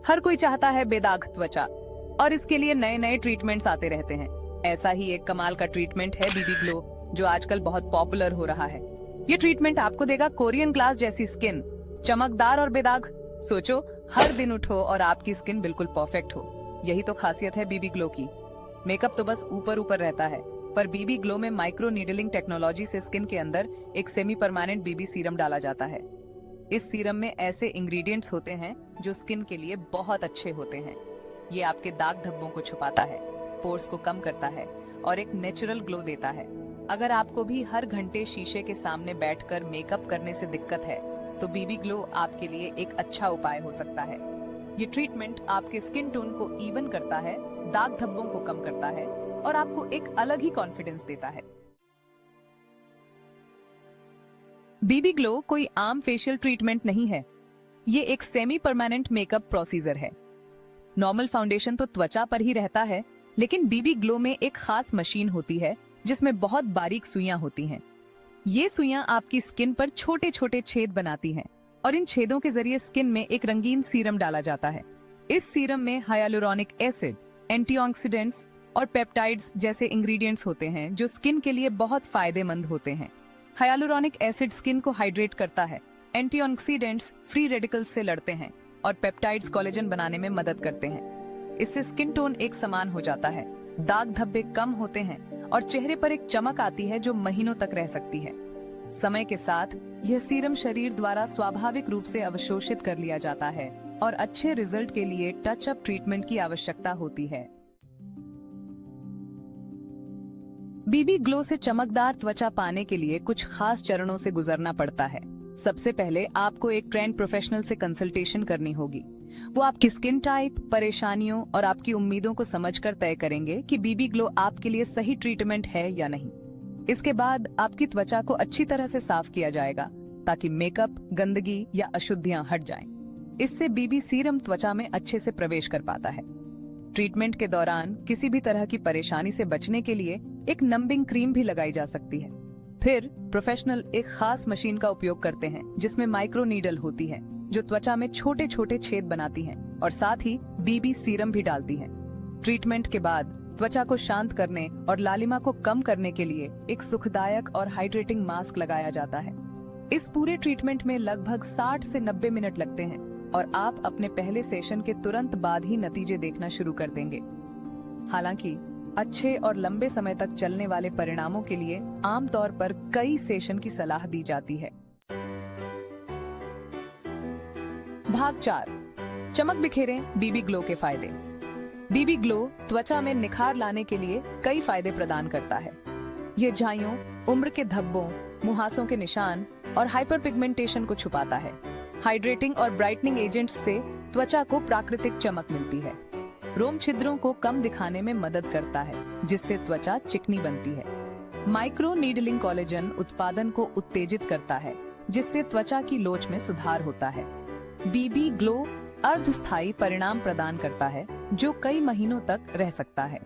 हर कोई चाहता है बेदाग त्वचा और इसके लिए नए नए ट्रीटमेंट्स आते रहते हैं। ऐसा ही एक कमाल का ट्रीटमेंट है बीबी ग्लो, जो आजकल बहुत पॉपुलर हो रहा है। ये ट्रीटमेंट आपको देगा कोरियन ग्लास जैसी स्किन, चमकदार और बेदाग। सोचो, हर दिन उठो और आपकी स्किन बिल्कुल परफेक्ट हो। यही तो खासियत है बीबी ग्लो की। मेकअप तो बस ऊपर ऊपर रहता है, पर बीबी ग्लो में माइक्रो नीडलिंग टेक्नोलॉजी से स्किन के अंदर एक सेमी परमानेंट बीबी सीरम डाला जाता है। इस सीरम में ऐसे इंग्रेडिएंट्स होते हैं जो स्किन के लिए बहुत अच्छे होते हैं। ये आपके दाग धब्बों को छुपाता है, पोर्स को कम करता है और एक नेचुरल ग्लो देता है। अगर आपको भी हर घंटे शीशे के सामने बैठकर मेकअप करने से दिक्कत है, तो बीबी ग्लो आपके लिए एक अच्छा उपाय हो सकता है। ये ट्रीटमेंट आपके स्किन टोन को इवन करता है, दाग धब्बों को कम करता है और आपको एक अलग ही कॉन्फिडेंस देता है। बीबी ग्लो कोई आम फेशियल ट्रीटमेंट नहीं है। ये एक सेमी परमानेंट मेकअप प्रोसीजर है। नॉर्मल फाउंडेशन तो त्वचा पर ही रहता है, लेकिन बीबी ग्लो में एक खास मशीन होती है जिसमें बहुत बारीक सुइयां होती हैं। ये सुइयां आपकी स्किन पर छोटे छोटे छेद बनाती हैं और इन छेदों के जरिए स्किन में एक रंगीन सीरम डाला जाता है। इस सीरम में हाइलुरोनिक एसिड, एंटीऑक्सीडेंट्स और पेप्टाइड्स जैसे इंग्रेडिएंट्स होते हैं जो स्किन के लिए बहुत फायदेमंद होते हैं। हाइलुरोनिक एसिड स्किन को हाइड्रेट करता है, एंटीऑक्सीडेंट्स फ्री रेडिकल्स से लड़ते हैं और पेप्टाइड्स कोलेजन बनाने में मदद करते हैं। इससे स्किन टोन एक समान हो जाता है, दाग धब्बे कम होते हैं और चेहरे पर एक चमक आती है जो महीनों तक रह सकती है। समय के साथ यह सीरम शरीर द्वारा स्वाभाविक रूप से अवशोषित कर लिया जाता है और अच्छे रिजल्ट के लिए टच अप ट्रीटमेंट की आवश्यकता होती है। बीबी ग्लो से चमकदार त्वचा पाने के लिए कुछ खास चरणों से गुजरना पड़ता है। सबसे पहले आपको एक ट्रेंड प्रोफेशनल से कंसल्टेशन करनी होगी। वो आपकी स्किन टाइप, परेशानियों और आपकी उम्मीदों को समझकर तय करेंगे कि बीबी ग्लो आपके लिए सही ट्रीटमेंट है या नहीं। इसके बाद आपकी त्वचा को अच्छी तरह से साफ किया जाएगा ताकि मेकअप, गंदगी या अशुद्धियां हट जाएं। इससे बीबी सीरम त्वचा में अच्छे से प्रवेश कर पाता है। ट्रीटमेंट के दौरान किसी भी तरह की परेशानी से बचने के लिए एक नंबिंग क्रीम भी लगाई जा सकती है। फिर प्रोफेशनल एक खास मशीन का उपयोग करते हैं जिसमें माइक्रो नीडल होती है जो त्वचा में छोटे छोटे छेद बनाती हैं और साथ ही बीबी सीरम भी डालती हैं। ट्रीटमेंट के बाद त्वचा को शांत करने और लालिमा को कम करने के लिए एक सुखदायक और हाइड्रेटिंग मास्क लगाया जाता है। इस पूरे ट्रीटमेंट में लगभग 60 से 90 मिनट लगते हैं और आप अपने पहले सेशन के तुरंत बाद ही नतीजे देखना शुरू कर देंगे। हालांकि अच्छे और लंबे समय तक चलने वाले परिणामों के लिए आमतौर पर कई सेशन की सलाह दी जाती है। भाग 4, चमक बिखेरें बीबी ग्लो के फायदे। बीबी ग्लो त्वचा में निखार लाने के लिए कई फायदे प्रदान करता है। ये झाइयों, उम्र के धब्बों, मुहासों के निशान और हाइपर पिगमेंटेशन को छुपाता है। हाइड्रेटिंग और ब्राइटनिंग एजेंट्स से त्वचा को प्राकृतिक चमक मिलती है। रोम छिद्रों को कम दिखाने में मदद करता है, जिससे त्वचा चिकनी बनती है। माइक्रो नीडलिंग कोलेजन उत्पादन को उत्तेजित करता है, जिससे त्वचा की लोच में सुधार होता है। बीबी ग्लो अर्धस्थायी परिणाम प्रदान करता है जो कई महीनों तक रह सकता है।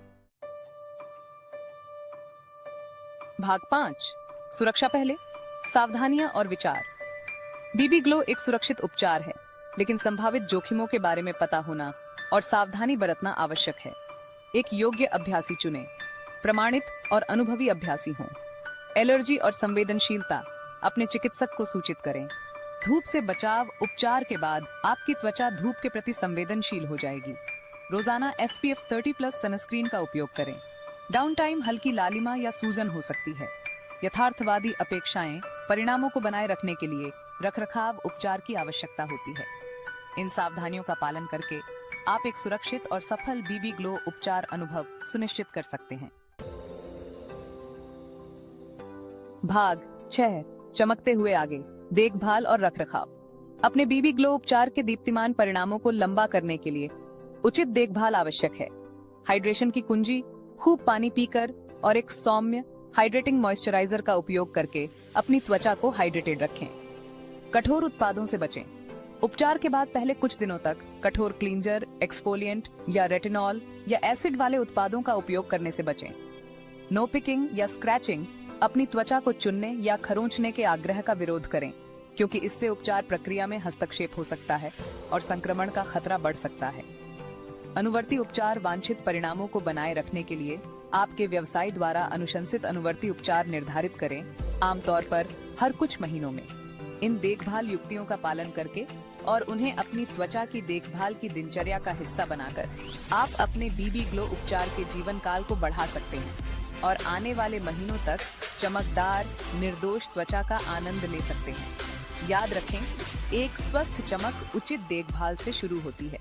भाग 5, सुरक्षा पहले, सावधानियां और विचार। बीबी ग्लो एक सुरक्षित उपचार है, लेकिन संभावित जोखिमों के बारे में पता होना और सावधानी बरतना आवश्यक है। एक योग्य अभ्यासी चुनें, प्रमाणित और अनुभवी अभ्यासी हों। एलर्जी और संवेदनशीलता, अपने चिकित्सक को सूचित करें। धूप से बचाव, उपचार के बाद आपकी त्वचा धूप के प्रति संवेदनशील हो जाएगी। रोजाना SPF 30+ सनस्क्रीन का उपयोग करें। डाउन टाइम, हल्की लालिमा या सूजन हो सकती है। यथार्थवादी अपेक्षाएं, परिणामों को बनाए रखने के लिए रखरखाव उपचार की आवश्यकता होती है। इन सावधानियों का पालन करके आप एक सुरक्षित और सफल बीबी ग्लो उपचार अनुभव सुनिश्चित कर सकते हैं। भाग 6, चमकते हुए आगे, देखभाल और रखरखाव। अपने बीबी ग्लो उपचार के दीप्तिमान परिणामों को लंबा करने के लिए उचित देखभाल आवश्यक है। हाइड्रेशन की कुंजी, खूब पानी पीकर और एक सौम्य हाइड्रेटिंग मॉइस्चराइजर का उपयोग करके अपनी त्वचा को हाइड्रेटेड रखें। कठोर उत्पादों से बचें। उपचार के बाद पहले कुछ दिनों तक कठोर क्लींजर, एक्सफोलिएंट या रेटिनॉल या एसिड वाले उत्पादों का उपयोग करने से बचें। नो पिकिंग या स्क्रैचिंग, अपनी त्वचा को चुनने या खरोंचने के आग्रह का विरोध करें। क्योंकि इससे उपचार प्रक्रिया में हस्तक्षेप हो सकता है और संक्रमण का खतरा बढ़ सकता है। अनुवर्ती उपचार वांछित परिणामों को बनाए रखने के लिए आपके व्यवसाय द्वारा अनुशंसित अनुवर्ती उपचार निर्धारित करें, आमतौर पर हर कुछ महीनों में। इन देखभाल युक्तियों का पालन करके और उन्हें अपनी त्वचा की देखभाल की दिनचर्या का हिस्सा बनाकर आप अपने बीबी ग्लो उपचार के जीवन काल को बढ़ा सकते हैं और आने वाले महीनों तक चमकदार, निर्दोष त्वचा का आनंद ले सकते हैं। याद रखें, एक स्वस्थ चमक उचित देखभाल से शुरू होती है।